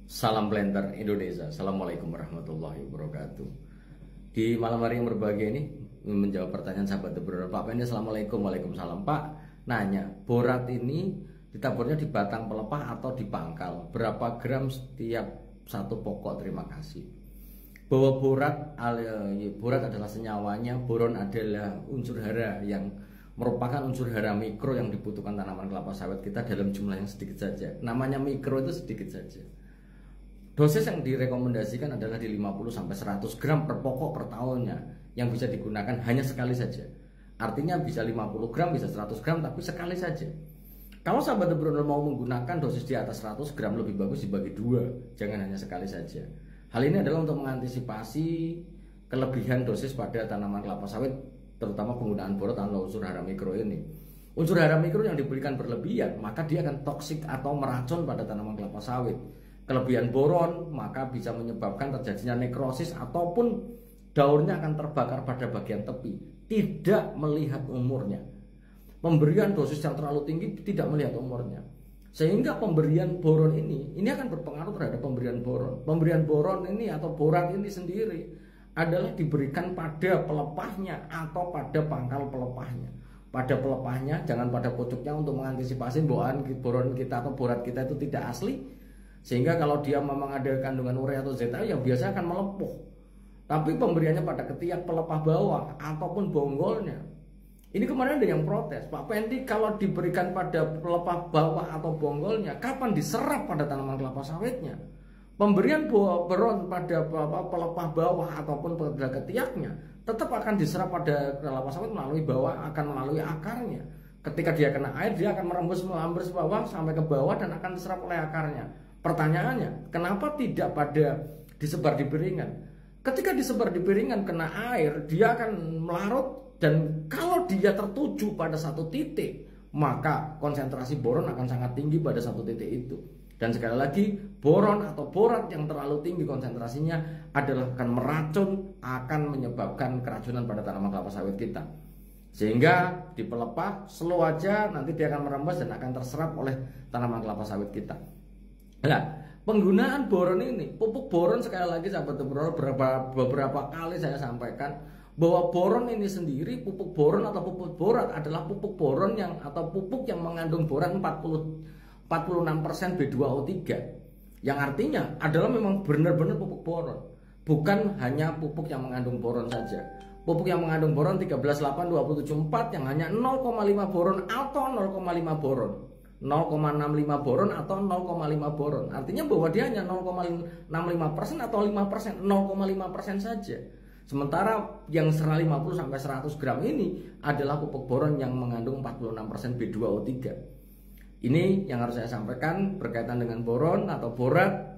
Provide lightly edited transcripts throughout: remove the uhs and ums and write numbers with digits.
Salam Planter Indonesia. Assalamualaikum warahmatullahi wabarakatuh. Di malam hari yang berbahagia ini menjawab pertanyaan sahabat beberapa Pak Pendi. Assalamualaikum. Waalaikumsalam. Pak nanya, borat ini ditaburnya di batang pelepah atau di pangkal? Berapa gram setiap satu pokok? Terima kasih. Bahwa borat adalah senyawanya, boron adalah unsur hara yang merupakan unsur hara mikro yang dibutuhkan tanaman kelapa sawit kita dalam jumlah yang sedikit saja. Namanya mikro itu sedikit saja. Dosis yang direkomendasikan adalah di 50-100 gram per pokok per tahunnya, yang bisa digunakan hanya sekali saja. Artinya bisa 50 gram, bisa 100 gram, tapi sekali saja. Kalau sahabat Bruno mau menggunakan dosis di atas 100 gram, lebih bagus dibagi dua, jangan hanya sekali saja. Hal ini adalah untuk mengantisipasi kelebihan dosis pada tanaman kelapa sawit, terutama penggunaan boron atau unsur hara mikro ini. Unsur hara mikro yang diberikan berlebihan, maka dia akan toksik atau meracun pada tanaman kelapa sawit. Kelebihan boron maka bisa menyebabkan terjadinya nekrosis ataupun daunnya akan terbakar pada bagian tepi, tidak melihat umurnya. Pemberian dosis yang terlalu tinggi tidak melihat umurnya, sehingga pemberian boron ini akan berpengaruh terhadap pemberian boron. Pemberian boron ini atau borat ini sendiri adalah diberikan pada pelepahnya atau pada pangkal pelepahnya. Pada pelepahnya, jangan pada pucuknya, untuk mengantisipasi bahwa boron kita atau borat kita itu tidak asli. Sehingga kalau dia memang ada kandungan urea atau ZA, yang biasa akan melepuh. Tapi pemberiannya pada ketiak pelepah bawah ataupun bonggolnya. Ini kemarin ada yang protes, Pak Pendi, kalau diberikan pada pelepah bawah atau bonggolnya, kapan diserap pada tanaman kelapa sawitnya? Pemberian boron pada pelepah bawah ataupun pada ketiaknya tetap akan diserap pada kelapa sawit melalui bawah, akan melalui akarnya. Ketika dia kena air, dia akan merembes bawah sampai ke bawah dan akan diserap oleh akarnya. Pertanyaannya, kenapa tidak disebar di piringan? Ketika disebar di piringan kena air, dia akan melarut, dan kalau dia tertuju pada satu titik, maka konsentrasi boron akan sangat tinggi pada satu titik itu. Dan sekali lagi, boron atau borat yang terlalu tinggi konsentrasinya adalah akan meracun, akan menyebabkan keracunan pada tanaman kelapa sawit kita. Sehingga di pelepah slow aja, nanti dia akan merembes dan akan terserap oleh tanaman kelapa sawit kita. Nah, penggunaan boron ini, pupuk boron, sekali lagi sahabat boron, beberapa kali saya sampaikan bahwa boron ini sendiri, pupuk boron atau pupuk borat adalah pupuk boron atau pupuk yang mengandung boron 46% B2O3, yang artinya adalah memang benar-benar pupuk boron, bukan hanya pupuk yang mengandung boron saja. Pupuk yang mengandung boron 138274 yang hanya 0,5 boron atau 0,5 boron, 0,65 boron atau 0,5 boron. Artinya bahwa dia hanya 0,65% atau 5%, 0,5% saja. Sementara yang 50-100 gram ini adalah pupuk boron yang mengandung 46% B2O3. Ini yang harus saya sampaikan berkaitan dengan boron atau borat.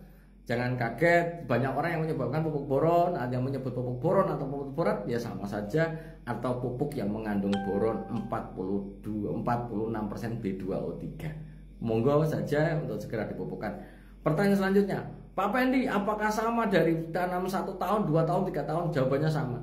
Jangan kaget, banyak orang yang menyebabkan pupuk boron, ada yang menyebut pupuk boron atau pupuk borat, ya sama saja, atau pupuk yang mengandung boron 46% B2O3. Monggo saja untuk segera dipupukkan. Pertanyaan selanjutnya, Pak Pendi, apakah sama dari tanam 1 tahun, 2 tahun, 3 tahun? Jawabannya sama.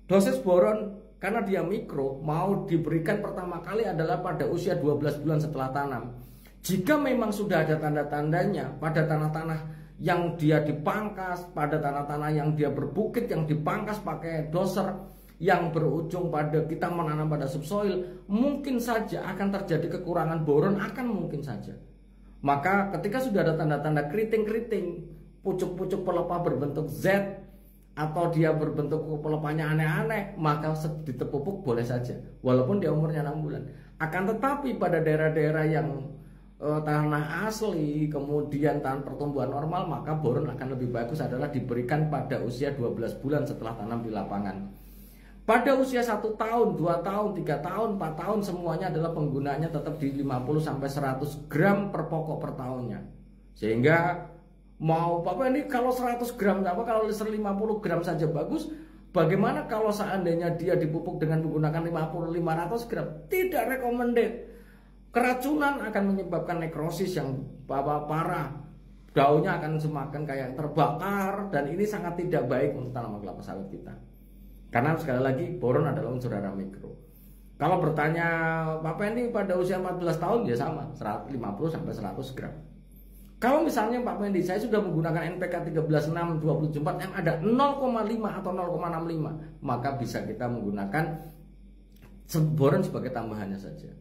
Dosis boron karena dia mikro mau diberikan pertama kali adalah pada usia 12 bulan setelah tanam. Jika memang sudah ada tanda-tandanya pada tanah-tanah yang dia dipangkas, pada tanah-tanah yang dia berbukit, yang dipangkas pakai doser, yang berujung pada kita menanam pada subsoil, mungkin saja akan terjadi kekurangan boron, akan mungkin saja. Maka ketika sudah ada tanda-tanda keriting-keriting, pucuk-pucuk pelepah berbentuk Z, atau dia berbentuk pelepahnya aneh-aneh, maka ditepupuk boleh saja, walaupun dia umurnya 6 bulan. Akan tetapi pada daerah-daerah yang tanah asli, kemudian tanah pertumbuhan normal, maka boron akan lebih bagus adalah diberikan pada usia 12 bulan setelah tanam di lapangan. Pada usia 1 tahun, 2 tahun, 3 tahun, 4 tahun, semuanya adalah penggunaannya tetap di 50-100 gram per pokok per tahunnya. Sehingga mau apa ini, kalau 100 gram apa, kalau 50 gram saja bagus. Bagaimana kalau seandainya dia dipupuk dengan menggunakan 50-500 gram? Tidak recommended. Keracunan akan menyebabkan nekrosis yang parah. Daunnya akan semakin kayak terbakar, dan ini sangat tidak baik untuk tanaman kelapa sawit kita. Karena sekali lagi boron adalah unsur hara mikro. Kalau bertanya Pak Pendi pada usia 14 tahun, ya sama, 50-100 gram. Kalau misalnya Pak Pendi, saya sudah menggunakan NPK 13.6/24 yang ada 0,5 atau 0,65, maka bisa kita menggunakan boron sebagai tambahannya saja.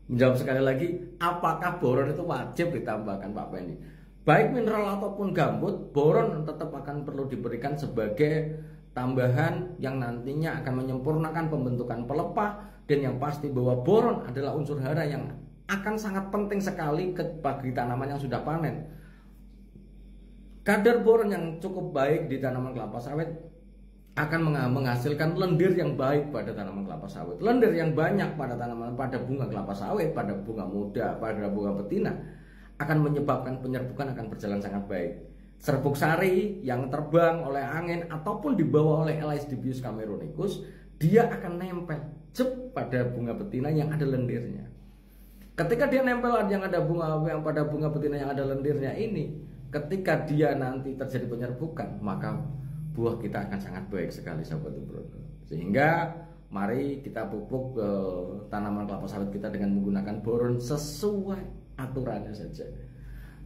Menjawab sekali lagi, apakah boron itu wajib ditambahkan Pak Pendi? Baik mineral ataupun gambut, boron tetap akan perlu diberikan sebagai tambahan yang nantinya akan menyempurnakan pembentukan pelepah, dan yang pasti bahwa boron adalah unsur hara yang akan sangat penting sekali bagi tanaman yang sudah panen. Kadar boron yang cukup baik di tanaman kelapa sawit akan menghasilkan lendir yang baik pada tanaman kelapa sawit. Lendir yang banyak pada bunga kelapa sawit, pada bunga muda, pada bunga betina akan menyebabkan penyerbukan akan berjalan sangat baik. Serbuk sari yang terbang oleh angin ataupun dibawa oleh Elaisdibius cameronicus, dia akan nempel pada bunga betina yang ada lendirnya. Ketika dia nempel yang pada bunga betina yang ada lendirnya ini, ketika dia nanti terjadi penyerbukan, maka buah kita akan sangat baik sekali sahabat Brono. Sehingga mari kita pupuk tanaman kelapa sawit kita dengan menggunakan boron sesuai aturannya saja.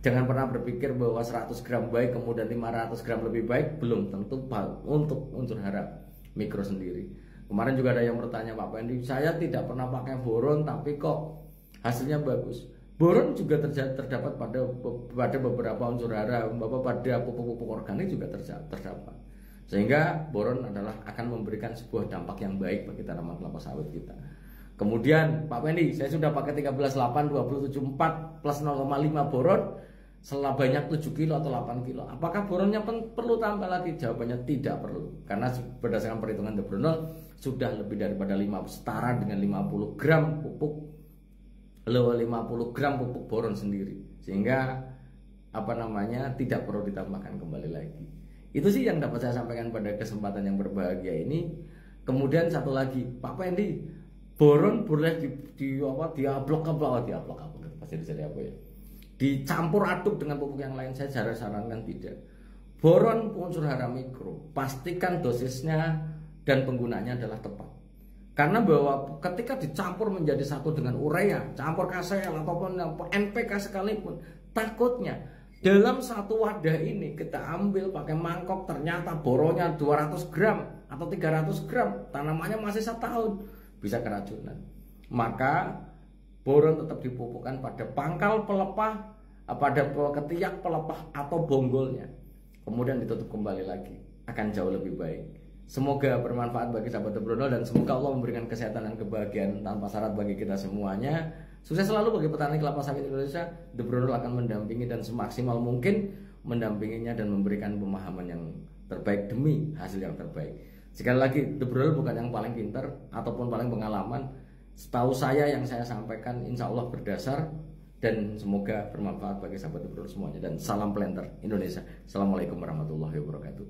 Jangan pernah berpikir bahwa 100 gram baik kemudian 500 gram lebih baik, belum tentu untuk unsur hara mikro sendiri. Kemarin juga ada yang bertanya, Pak Pendi, saya tidak pernah pakai boron tapi kok hasilnya bagus. Boron juga terdapat pada beberapa unsur hara, pada pupuk-pupuk organik juga terdapat. Sehingga boron akan memberikan sebuah dampak yang baik bagi tanaman kelapa sawit kita. Kemudian Pak Pendi, saya sudah pakai 13.8/27/4 plus 0,5 boron sebanyak 7 kilo atau 8 kilo. Apakah boronnya perlu tambah lagi? Jawabannya tidak perlu. Karena berdasarkan perhitungan De Brunel sudah lebih daripada setara dengan 50 gram pupuk boron sendiri, sehingga tidak perlu ditambahkan kembali lagi. Itu sih yang dapat saya sampaikan pada kesempatan yang berbahagia ini. Kemudian satu lagi, Pak Pendi, boron boleh dicampur aduk dengan pupuk yang lain? Saya sarankan tidak. Boron unsur hara mikro, pastikan dosisnya dan penggunaannya adalah tepat. Karena bahwa ketika dicampur menjadi satu dengan urea, campur KCl ataupun NPK sekalipun, takutnya dalam satu wadah ini kita ambil pakai mangkok, ternyata boronnya 200 gram atau 300 gram, tanamannya masih 1 tahun, bisa keracunan. Maka boron tetap dipupukkan pada pangkal pelepah, pada ketiak pelepah atau bonggolnya, kemudian ditutup kembali lagi, akan jauh lebih baik. Semoga bermanfaat bagi sahabat De Brunel, dan semoga Allah memberikan kesehatan dan kebahagiaan tanpa syarat bagi kita semuanya. Sukses selalu bagi petani kelapa sawit Indonesia. De Brunel akan mendampingi dan semaksimal mungkin mendampinginya dan memberikan pemahaman yang terbaik demi hasil yang terbaik. Sekali lagi, De Brunel bukan yang paling pintar ataupun paling pengalaman. Setahu saya yang saya sampaikan insya Allah berdasar, dan semoga bermanfaat bagi sahabat De Brunel semuanya. Dan salam planter Indonesia. Assalamualaikum warahmatullahi wabarakatuh.